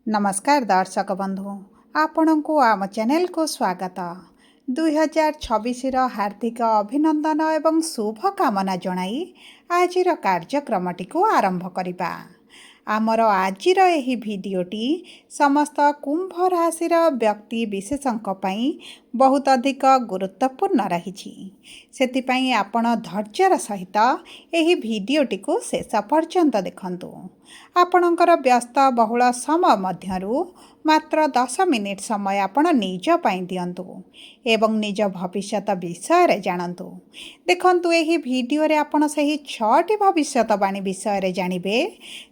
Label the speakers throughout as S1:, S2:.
S1: नमस्कार दर्शक बंधु आपण को आम चैनल को स्वागत 2026 हार्दिक अभिनंदन एवं शुभ कामना जणाई आजिर कार्यक्रमटी को आरंभ करिबा। आमर आजिर एही भिडियोटी समस्त कुंभ राशि व्यक्ति विशेषंक पई बहुत अधिक गुरुत्वपूर्ण रही। सेतिपई आपण धैर्यर सहित एही भिडियोटी को शेष पर्यंत देखंतु। आपणकर व्यस्त बहुल समय मध्यरु मात्र 10 मिनिट समय आपण निज पई दियंतु एवं निज भविष्यत विषय रे जानंतु। देखंतु एही भिडियो रे आपण सही 6टी भविष्यतवाणी विषय रे जानिबे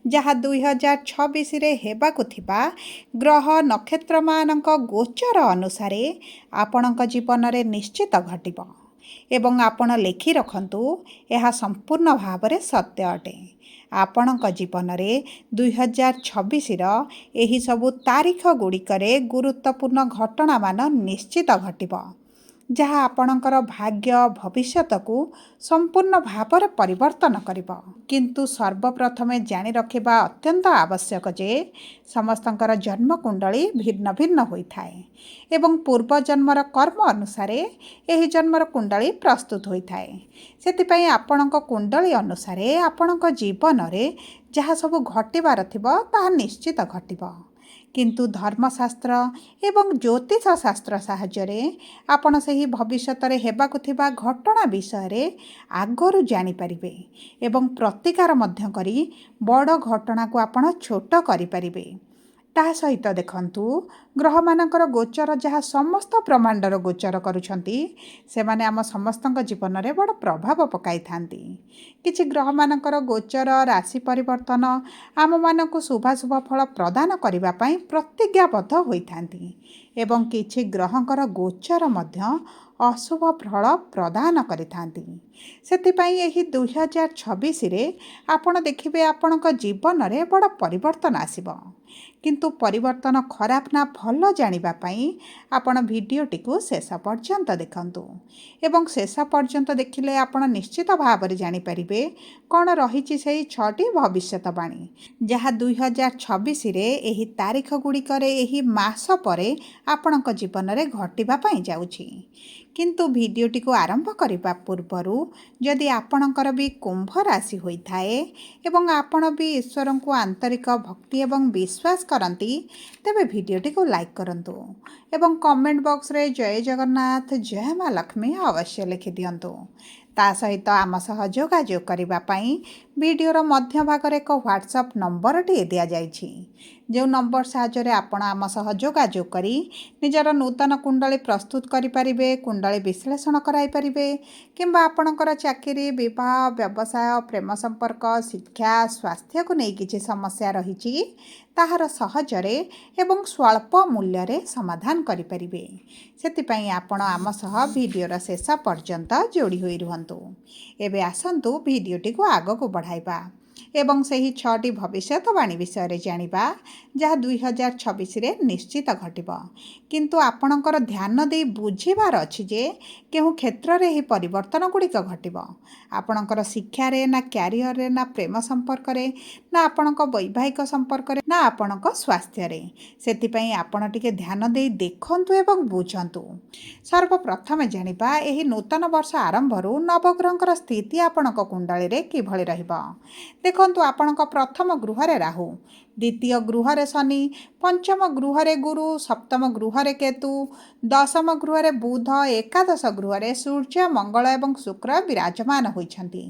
S1: जहा 2026 रे हेबाकु थिबा ग्रह नक्षत्र मानक गोचर अनुसार आपणक जीवन रे निश्चित घटिबो एवं आपण लेखि रखंतु यह संपूर्ण भाव रे सत्य अटे। आपणक जीवन रे 2026 एही सबु तारीख गुड़िकरे गुरुत्वपूर्ण घटना मान निश्चित घटिबो जहाँ आपणकर भाग्य भविष्यत को संपूर्ण भाव रे परिवर्तन करिबो। किंतु सर्वप्रथमे जानि रखिबा अत्यंत आवश्यक जे समस्तंकर जन्म कुंडली भिन्न भिन्न होई थाए एवं पूर्व जन्मर कर्म अनुसार एही जन्मर कुंडली प्रस्तुत होई थाए। सेतिपई आपणक कुंडली अनुसार आपणक जीवन रे जहाँ सब घटिबार थिबो ताहा निश्चित घटिबो। किंतु धर्मशास्त्र एवं ज्योतिष शास्त्र साहाय्य आपण सही भविष्यत रे हेबाकु थिबा घटना विषय रे आगरु जानि परिबे एवं प्रतिकार मध्य करी बड़ घटना को आपण छोट करि परिबे। ता सहित देखंतु ग्रह मानकर गोचर जहाँ समस्त ब्रह्मांडर गोचर करुछंती से माने आम समस्तक जीवन में बड़ प्रभाव पकाई थांती। किछि ग्रह मानकर गोचर राशि परिवर्तन आम मानक शुभाशुभ फल प्रदान करबा पई प्रतिज्ञाबद्ध होइथांती एवं किछि ग्रहंकर गोचर मध्य अशुभ फल प्रदान करिथांती। सेतिपई एही 2026 रे आपण देखिबे आपणक जीवन रे बड़ परिवर्तन आसीबो। किंतु परिवर्तन खराब ना भल जानिबा पई आपण भिडियोटी को शेष पर्यंत देखंतु एवं शेष पर्यंत देखिले आपण निश्चित भाव रे जानि परिबे कोन रहिछि सेही 6टी भविष्यतवाणी जहा 2026 रे एही तारीख गुड़िकरे एही मास परे आपणक जीवन रे घटिबा पई जाउछि। किंतु भिडियोटी को आरंभ करिबा पूर्वरु जदि आपणकर भी कुंभ राशि होई थाए एवं आपण भी ईश्वर को आंतरिक भक्ति एवं विश्वास करंती तेबे भिडियोटी को लाइक करंतु एवं कमेंट बॉक्स रे जय जगन्नाथ जय माँ लक्ष्मी अवश्य लिखि दियंतु। ता सहित आम सह जोगाजोग करिबा पई वीडियोर मध्य भाग रे एक व्हाट्सएप नंबर टी दिया जाइछि जो नंबर साहाय्य आपण आम सह जोगाजोग करी निजर नूतन कुंडली प्रस्तुत करि परिबे कुंडली विश्लेषण कराई परिबे किंबा आपणकर चाकरी विवाह व्यवसाय प्रेम संपर्क शिक्षा स्वास्थ्य को नहीं किछि समस्या रहिछि ताहार सहजरे एवं स्वल्प मूल्य रे समाधान करि परिबे। सेतिपई आपण आम सह वीडियोर शेष पर्यंत जोड़ी होई रुहंतु। एबे आसंतु वीडियोटी को आगो को बढ़ाइबा एवं सही 6टी भविष्यतवाणी विषय रे जानिबा जहाँ 2026 रे निश्चित घटिबो। किंतु आपणकर ध्यान दे बुझिबार अछि जे केहु क्षेत्र रे ही परिवर्तन गुड़िक घटिबो। आपणकर शिक्षा रे ना कैरियर रे ना प्रेम संपर्क रे ना आपणक वैवाहिक संपर्क रे ना आपणक स्वास्थ्य रे सेतिपई आपण टिके ध्यान दे देखंतु एवं बुझंतु। सर्वप्रथम जानिबा एही नूतन वर्ष आरंभरु नवग्रहंकर स्थिति आपणक कुंडली रे किभଳି रहइबो। देखंतु आपणक प्रथम गृह रे राहु द्वितीय गृह रे शनि पंचम गृह रे गुरु सप्तम गृह रे केतु दशम गृह रे बुध एकादश गृह रे सूर्य मंगल एवं शुक्र विराजमान होइछंती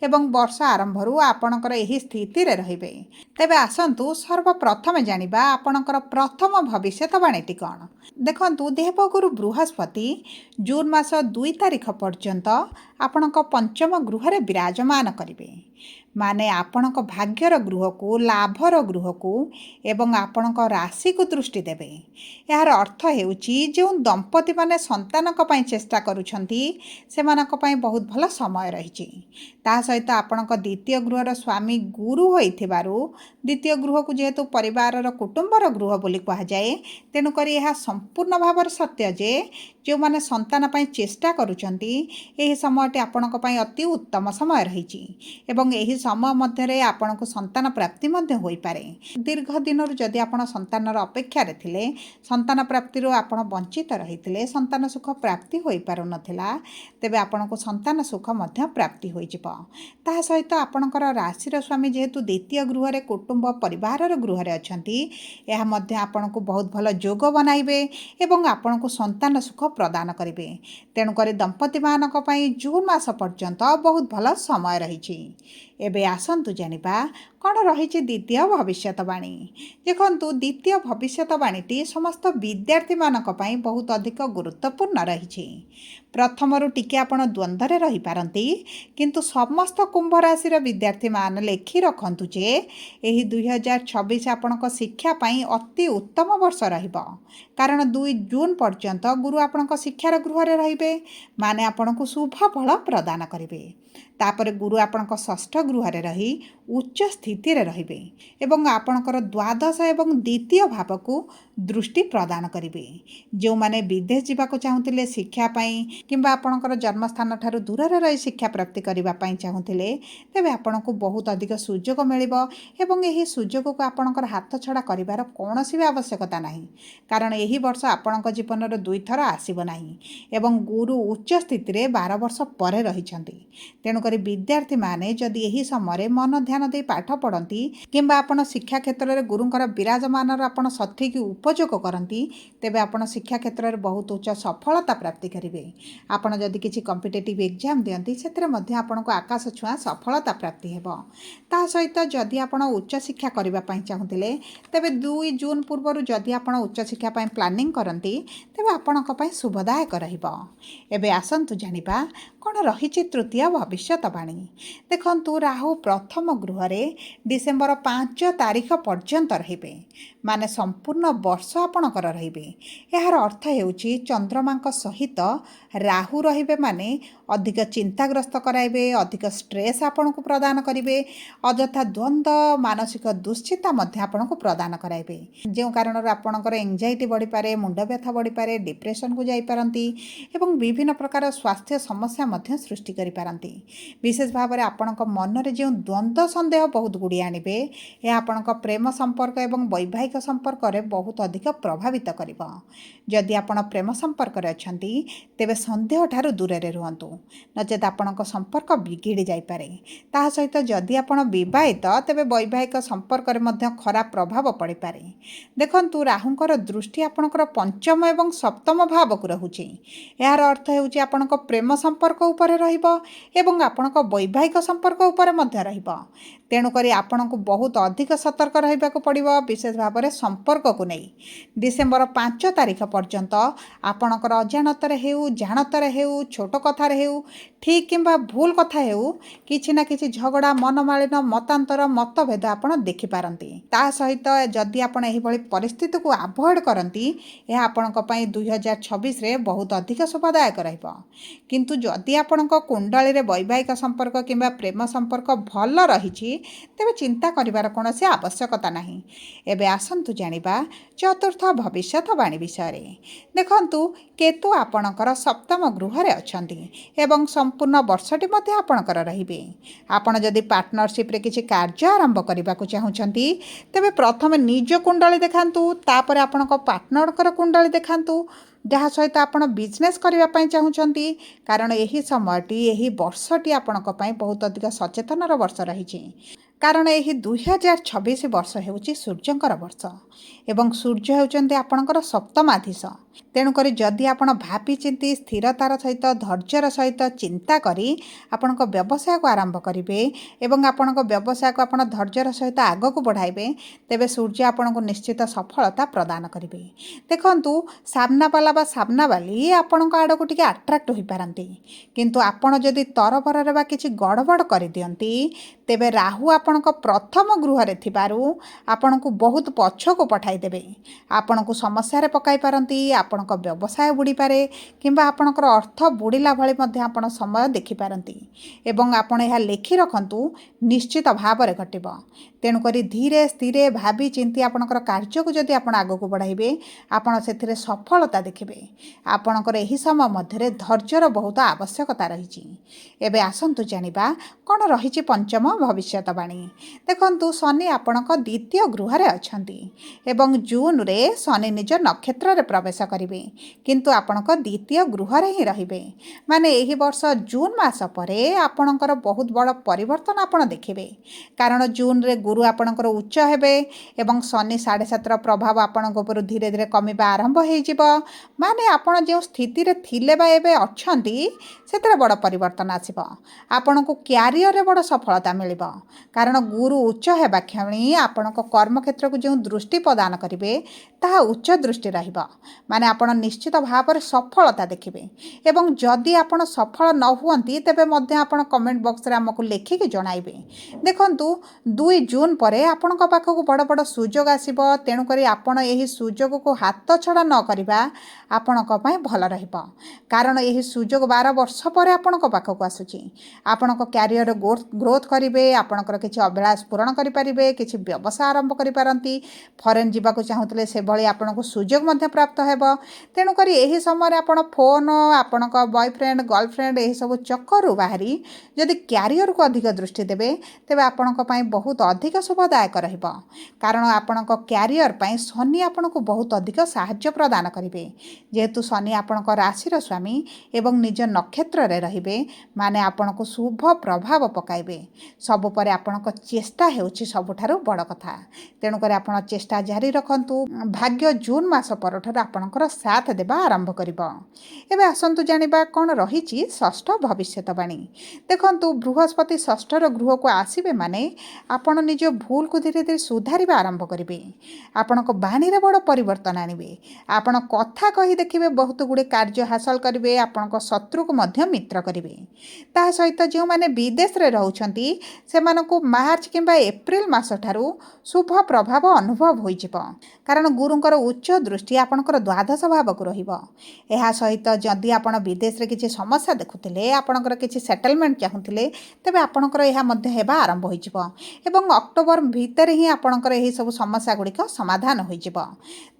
S1: एवं वर्ष आरंभरु आपणकर एही स्थिति रे रहिबे। तेबे आसंतु सर्वप्रथम जानिबा आपणकर प्रथम भविष्यतवाणीटी कोन। देखंतु देवगुरु बृहस्पति जून मास 2 तारिख पर्यंत आपणक पंचम गृह रे विराजमान करिवे माने आपणक भाग्यर गृह को लाभर गृह को एवं आपणक राशि को दृष्टि देवे। यार अर्थ हेउची जो दंपति माने संतानक पई चेष्टा करूछंती सेमानक पई बहुत भल समय रहिछि। ता सहित आपणक द्वितीय गृहर स्वामी गुरु होइथिबारु द्वितीय गृह को जेहेतु परिवारर कुटुंबर गृह बोली कहा जाए तेणु करी यह संपूर्ण भाव सत्य जे जो माने संतान पई चेष्टा करूछंती एही समयटे आपणक पई अति उत्तम समय रहिछि एवं एही समय मध्य आपको संतान प्राप्ति हो पारे। दीर्घ दिन जदि आप संतानर अपेक्षार थिले संतान प्राप्ति आप वंचित रही थे संतान सुख प्राप्ति हो पार नाला तेबे आपको संतान सुख प्राप्ति हो सहित आपणकर राशि स्वामी जेहेतु द्वितीय गृह कुटुंब परिवार गृह अच्छा यह आपण को बहुत भल जोग बनाइबे एवं आपण को संतान सुख प्रदान करेंगे। तेणुक दंपति मानक पई जून मास पर्यंत बहुत भल समय रही। एबे आसंतु जानिबा कौन रही द्वितीय भविष्यवाणी। देखंतु द्वितीय भविष्यवाणी समस्त विद्यार्थी मानक पई बहुत अधिक गुरुत्वपूर्ण रही। प्रथम टिके आपण द्वंद्व रही पारंती किंतु समस्त कुंभ राशि विद्यार्थी मान लेखि रखंतु जे एही 2026 आपणक शिक्षा पई अति उत्तम वर्ष रहिबो। कारण 2 जून पर्यंत गुरु आपणक शिक्षार गृह रहिबे माने आपणक शुभ फल प्रदान करिवे। तापर गुरु आपणक षष्ठ गृह रही उच्च स्थिति रहिबे एवं आपणकर द्वादश एवं द्वितीय भाव को दृष्टि प्रदान करिवे। जो माने विदेश जावाक चाहूतिले शिक्षा पाई किंबा आपणकर जन्मस्थान ठारू दूर रही शिक्षा प्राप्ति करबा पाई चाहूतिले तेबे आपणको बहुत अधिक सुजोग मिलिबो एवं एही सुजोग को आपणकर हाथ छड़ा करिवार कोनोसी भी आवश्यकता नाही। कारण एही वर्ष आपणक जीवन 2 थर आसीबो नाही एवं गुरु उच्च स्थिति रे 12 वर्ष परे रहिछंती। तेणुक विद्यार्थी माने जदि एही समय मन ध्यान दे पाठ पढ़ती किंबा आपण शिक्षा क्षेत्र में गुरुंकर विराजमान आपण सठिक उपयोग करती तेबे आपण शिक्षा क्षेत्र में बहुत उच्च सफलता प्राप्ति करेंगे। आपण जदि किसी कॉम्पिटिटिव एग्जाम दियंती सेतरे मध्ये आपनको आकाश छुआ सफलता प्राप्ति हेबो। ता सहित जदि आपण उच्च शिक्षा करबा पई चाहुतिले तेबे 2 जून पूर्व जदि आपण उच्च शिक्षा पई प्लानिंग करंती तेबे आपणक पई शुभदायक रहिबो। एबे आसंतु जानिबा कौन रही तृतीय भविष्यवाणी। देखंतु राहु प्रथम गृह रे डिसेम्बर 5 तारीख पर्यंत रहिबे माने संपूर्ण वर्ष आपणकर रहिबे। यार अर्थ हेउची चंद्रमा सहित राहु रहिबे माने अधिक चिंताग्रस्त कराइबे अधिक स्ट्रेस आपण को प्रदान करिवे अजथा द्वंद्व मानसिक दुश्चिंता मध्य आपण को प्रदान कराइबे जो कारण आपणकर एंजाइटी बढ़ी पारे मुंड व्यथा बढ़ी पारे डिप्रेशन को जाई पारंती एवं विभिन्न प्रकार स्वास्थ्य समस्या मध्य सृष्टि करि पारंती। विशेष भाव में आपणक मन रे जो द्वंद्व संदेह बहुत गुड़ी आनिबे यह आपणक प्रेम संपर्क एवं वैवाहिक संपर्क रे बहुत अधिक प्रभावित करिबो। जदि आपण प्रेम संपर्क रे अछंती तेबे संदेह ठारू दूर रे रुहंतु नचेत आपणक संपर्क बिगिड़ी जाई पारे। ता सहित जदि आपण विवाहित तेबे वैवाहिक संपर्क रे मध्य खराब प्रभाव पड़ी पारे। देखंतु राहुंकर दृष्टि आपणकर पंचम एवं सप्तम भाव को रहुची। यार अर्थ हेउची आपणक प्रेम संपर्क उपरे रहिबो एवं आपणक वैवाहिक संपर्क उपरे मध्य रहिबो। तेणुक आपणको बहुत अधिक सतर्क रहिबाको पड़िबो विशेष भाव में संपर्क को नहीं। डिसेम्बर 5 तारीख पर्यंत आपणकर अजाणतरे हेउ जानतरे हेउ छोट कथार हेउ ठीक किंबा भूल कथा हेउ किछि ना किछि झगड़ा मनमालिन मतांतर मतभेद आपण देखि पारंती। ता सहित जदि आपण एही भली परिस्थिति को अवॉइड करंती यह आपणक पई 2026 रे बहुत अधिक शुभदायक रहिबो। किंतु जदि आपणक कुंडली रे वैवाहिक संपर्क किंबा प्रेम संपर्क भल रहिछि तेबे चिंता करिवार कोनोसी आवश्यकता नाही। एबे आसंतु जानिबा चतुर्थ भविष्यवाणी विषय रे। देखंतु केतु आपणकर सप्तम गृह रे अछंती एवं संपूर्ण वर्षटी मध्ये आपणकर रहिबे। आपण जदि पार्टनरशिप रे किछि कार्य आरंभ करिबाकू चाहुचंती तेबे प्रथम निज कुंडली देखांतु तापर आपणक पार्टनरकर कुंडली देखांतु जहाँ सहित आपण बिजनेस करने चाहूँगी। कारण यही समयटी यही वर्षटी आपणक बहुत अधिक सचेतनर वर्ष रही। कारण यही 2026 वर्ष होउची सूर्यंकर वर्ष एवं सूर्य होउचंते आपणकर सप्तमाधीश। तेणुक जदि आपण भावी चिंती स्थिरतार सहित धैर्यर सहित चिंता करी आपणक व्यवसाय को आरंभ करेंगे एवं आपणक व्यवसाय को आपण धैर्यर सहित आग को बढ़ाइबे तेबे सूर्य आपणक निश्चित सफलता प्रदान करेंगे। देखंतु सामना वाला बा सामना वाली आपणक आड़ को टिके अट्राक्ट हो पारंती किंतु आपण जदि तरबररे बा किछि गड़बड़ कर दियंती तेबे राहु आपणक प्रथम गृह रे थिबारु आपणक बहुत पछ को पठाई देबे। आपणक समस्या रे पकाई पारंती ଆପଣଙ୍କ ବ୍ୟବସାୟ ବୁଡ଼ିପାରେ କିମ୍ବା ଆପଣଙ୍କର ଅର୍ଥ ବୁଡ଼ିଲା ଭଳି ମଧ୍ୟ ଆପଣ ସମୟ ଦେଖିପାରନ୍ତି ଏବଂ ଆପଣ ଏହା ଲେଖି ରଖନ୍ତୁ, ନିଶ୍ଚିତ ଭାବରେ ଘଟିବ। ତେଣୁକରି ଧୀରେ ସ୍ଥିରେ ଭାବି ଚିନ୍ତି ଆପଣଙ୍କର କାର୍ଯ୍ୟକୁ ଯଦି ଆପଣ ଆଗକୁ ବଢ଼ାଇବେ, ଆପଣ ସେଥିରେ ସଫଳତା ଦେଖିବେ। ଆପଣଙ୍କର ଏହି ସମୟ ମଧ୍ୟରେ ଧୈର୍ଯ୍ୟର ବହୁତ ଆବଶ୍ୟକତା ରହିଛି। ଏବେ ଆସନ୍ତୁ ଜାଣିବା କ'ଣ ରହିଛି ପଞ୍ଚମ ଭବିଷ୍ୟତବାଣୀ। ଦେଖନ୍ତୁ, ଶନି ଆପଣଙ୍କ ଦ୍ୱିତୀୟ ଗୃହରେ ଅଛନ୍ତି ଏବଂ ଜୁନରେ ଶନି ନିଜ ନକ୍ଷତ୍ରରେ ପ୍ରବେଶ କରିବେ, କିନ୍ତୁ ଆପଣଙ୍କ ଦ୍ୱିତୀୟ ଗୃହରେ ହିଁ ରହିବେ। ମାନେ ଏହି ବର୍ଷ ଜୁନ୍ ମାସ ପରେ ଆପଣଙ୍କର ବହୁତ ବଡ଼ ପରିବର୍ତ୍ତନ ଆପଣ ଦେଖିବେ। କାରଣ ଜୁନରେ ଗୁରୁ ଆପଣଙ୍କର ଉଚ୍ଚ ହେବେ ଏବଂ ଶନି 7.5ର ପ୍ରଭାବ ଆପଣଙ୍କ ଉପରୁ ଧୀରେ ଧୀରେ କମିବା ଆରମ୍ଭ ହୋଇଯିବ। ମାନେ ଆପଣ ଯେଉଁ ସ୍ଥିତିରେ ଥିଲେ ବା ଏବେ ଅଛନ୍ତି, ସେଥିରେ ବଡ଼ ପରିବର୍ତ୍ତନ ଆସିବ। ଆପଣଙ୍କୁ କ୍ୟାରିୟରରେ ବଡ଼ ସଫଳତା ମିଳିବ। କାରଣ ଗୁରୁ ଉଚ୍ଚ ହେବା କ୍ଷଣି ଆପଣଙ୍କ କର୍ମକ୍ଷେତ୍ରକୁ ଯେଉଁ ଦୃଷ୍ଟି ପ୍ରଦାନ କରିବେ, ତାହା ଉଚ୍ଚ ଦୃଷ୍ଟି ରହିବ। ମାନେ ଆପଣ ନିଶ୍ଚିତ ଭାବରେ ସଫଳତା ଦେଖିବେ ଏବଂ ଯଦି ଆପଣ ସଫଳ ନ ହୁଅନ୍ତି, ତେବେ ମଧ୍ୟ ଆପଣ କମେଣ୍ଟ ବକ୍ସରେ ଆମକୁ ଲେଖିକି ଜଣାଇବେ। ଦେଖନ୍ତୁ, 2 ଜୁନ୍ ପରେ ଆପଣଙ୍କ ପାଖକୁ ବଡ଼ ବଡ଼ ସୁଯୋଗ ଆସିବ। ତେଣୁକରି ଆପଣ ଏହି ସୁଯୋଗକୁ ହାତଛଡ଼ା ନ କରିବା ଆପଣଙ୍କ ପାଇଁ ଭଲ ରହିବ। କାରଣ ଏହି ସୁଯୋଗ 12 ବର୍ଷ ପରେ ଆପଣଙ୍କ ପାଖକୁ ଆସୁଛି। ଆପଣଙ୍କ କ୍ୟାରିୟର ଗ୍ରୋଥ୍ କରିବେ, ଆପଣଙ୍କର କିଛି ଅଭିଳାଷ ପୂରଣ କରିପାରିବେ, କିଛି ବ୍ୟବସାୟ ଆରମ୍ଭ କରିପାରନ୍ତି। ଫରେନ୍ ଯିବାକୁ ଚାହୁଁଥିଲେ ସେଭଳି ଆପଣଙ୍କୁ ସୁଯୋଗ ମଧ୍ୟ ପ୍ରାପ୍ତ ହେବ। ତେଣୁକରି ଏହି ସମୟରେ ଆପଣ ଫୋନ୍, ଆପଣଙ୍କ ବୟଫ୍ରେଣ୍ଡ, ଗର୍ଲଫ୍ରେଣ୍ଡ ଏହିସବୁ ଚକ୍କରରୁ ବାହାରି ଯଦି କ୍ୟାରିୟରକୁ ଅଧିକ ଦୃଷ୍ଟି ଦେବେ, ତେବେ ଆପଣଙ୍କ ପାଇଁ ବହୁତ ଅଧିକ ଶୁଭଦାୟକ ରହିବ। କାରଣ ଆପଣଙ୍କ କ୍ୟାରିୟର ପାଇଁ ଶନି ଆପଣଙ୍କୁ ବହୁତ ଅଧିକ ସାହାଯ୍ୟ ପ୍ରଦାନ କରିବେ। ଯେହେତୁ ଶନି ଆପଣଙ୍କ ରାଶିର ସ୍ୱାମୀ ଏବଂ ନିଜ ନକ୍ଷତ୍ରରେ ରହିବେ, ମାନେ ଆପଣଙ୍କୁ ଶୁଭ ପ୍ରଭାବ ପକାଇବେ। ସବୁ ପରେ ଆପଣଙ୍କ ଚେଷ୍ଟା ହେଉଛି ସବୁଠାରୁ ବଡ଼ କଥା। ତେଣୁକରି ଆପଣ ଚେଷ୍ଟା ଜାରି ରଖନ୍ତୁ। ଭାଗ୍ୟ ଜୁନ୍ ମାସ ପରଠାରୁ ଆପଣଙ୍କର ସାଥ ଦେବା ଆରମ୍ଭ କରିବ। ଏବେ ଆସନ୍ତୁ ଜାଣିବା କ'ଣ ରହିଛି ଷଷ୍ଠ ଭବିଷ୍ୟତବାଣୀ। ଦେଖନ୍ତୁ, ବୃହସ୍ପତି ଷଷ୍ଠର ଗୃହକୁ ଆସିବେ ମାନେ ଆପଣ ନିଜ ଭୁଲକୁ ଧୀରେ ଧୀରେ ସୁଧାରିବା ଆରମ୍ଭ କରିବେ। ଆପଣଙ୍କ ବାଣୀରେ ବଡ଼ ପରିବର୍ତ୍ତନ ଆଣିବେ। ଆପଣ କଥା କହି ଦେଖିବେ ବହୁତ ଗୁଡ଼ିଏ କାର୍ଯ୍ୟ ହାସଲ କରିବେ। ଆପଣଙ୍କ ଶତ୍ରୁକୁ ମଧ୍ୟ ମିତ୍ର କରିବେ। ତା ସହିତ ଯେଉଁମାନେ ବିଦେଶରେ ରହୁଛନ୍ତି, ସେମାନଙ୍କୁ ମାର୍ଚ୍ଚ କିମ୍ବା ଏପ୍ରିଲ ମାସଠାରୁ ଶୁଭ ପ୍ରଭାବ ଅନୁଭବ ହୋଇଯିବ। କାରଣ ଗୁରୁଙ୍କର ଉଚ୍ଚ ଦୃଷ୍ଟି ଆପଣଙ୍କର ଦ୍ୱାଦଶ ଭାବକୁ ରହିବ। ଏହା ସହିତ ଯଦି ଆପଣ ବିଦେଶରେ କିଛି ସମସ୍ୟା ଦେଖୁଥିଲେ, ଆପଣଙ୍କର କିଛି ସେଟଲମେଣ୍ଟ ଚାହୁଁଥିଲେ, ତେବେ ଆପଣଙ୍କର ଏହା ମଧ୍ୟ ହେବା ଆରମ୍ଭ ହୋଇଯିବ ଏବଂ ଅକ୍ଟୋବର ଭିତରେ ହିଁ ଆପଣଙ୍କର ଏହିସବୁ ସମସ୍ୟା ଗୁଡ଼ିକ ସମାଧାନ ହୋଇଯିବ।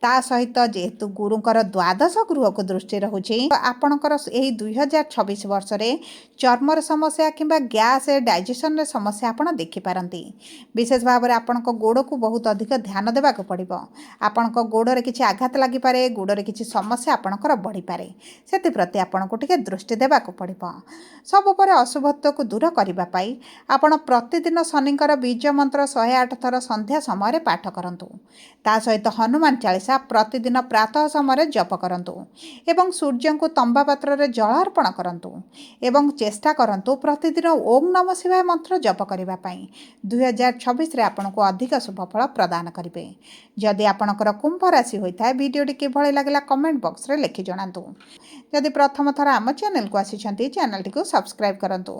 S1: ତା ସହିତ ଯେହେତୁ ଗୁରୁଙ୍କର ଦ୍ୱାଦଶ ଗୃହକୁ ଦୃଷ୍ଟି ରହୁଛି, ଆପଣଙ୍କର ଏହି 2026 ବର୍ଷରେ ଚର୍ମର ସମସ୍ୟା କିମ୍ବା ଗ୍ୟାସ୍ ଡାଇଜେସନ୍ର ସମସ୍ୟା ଆପଣ ଦେଖିପାରନ୍ତି। ବିଶେଷ ଭାବରେ ଆପଣଙ୍କ ଗୋଡ଼କୁ ବହୁତ ଅଧିକ ଧ୍ୟାନ ଦେବାକୁ ପଡ଼ିବ। ଆପଣଙ୍କ ଗୋଡ଼ରେ କିଛି ଆଘାତ ଲାଗିପାରେ, ଗୋଡ଼ରେ କିଛି ସମସ୍ୟା ଆପଣଙ୍କର ବଢ଼ିପାରେ। ସେଥିପ୍ରତି ଆପଣଙ୍କୁ ଟିକେ ଦୃଷ୍ଟି ଦେବାକୁ ପଡ଼ିବ। ସବୁ ପରେ ଅଶୁଭତ୍ୱକୁ ଦୂର କରିବା ପାଇଁ ଆପଣ ପ୍ରତିଦିନ ଶନିଙ୍କର ବୀଜ ମନ୍ତ୍ର 108 ଥର ସନ୍ଧ୍ୟା ସମୟରେ ପାଠ କରନ୍ତୁ। ତା ସହିତ ହନୁମାନ ଚାଳିସା ପ୍ରତିଦିନ ପ୍ରାତଃ ସମୟରେ ଜପ କରନ୍ତୁ ଏବଂ ସୂର୍ଯ୍ୟଙ୍କୁ ତମ୍ବା ପାତ୍ରରେ ଜଳ ଅର୍ପଣ କରନ୍ତୁ ଏବଂ ଚେଷ୍ଟା କରନ୍ତୁ ପ୍ରତିଦିନ ଓମ୍ ନମଃ ଶିବାୟ ମନ୍ତ୍ର ଜପ କରିବା ପାଇଁ। 2026ରେ ଆପଣଙ୍କୁ ଅଧିକ ଶୁଭଫଳ ପ୍ରଦାନ କରିବେ। ଯଦି ଆପଣଙ୍କର କୁମ୍ଭ ରାଶି ହୋଇଥାଏ, ଭିଡ଼ିଓଟି କିଭଳି ଲାଗିଲା କମେଣ୍ଟ ବକ୍ସରେ ଲେଖି ଜଣାନ୍ତୁ। ଯଦି ପ୍ରଥମ ଥର ଆମ ଚ୍ୟାନେଲକୁ ଆସିଛନ୍ତି, ଚ୍ୟାନେଲଟିକୁ ସବସ୍କ୍ରାଇବ୍ କରନ୍ତୁ।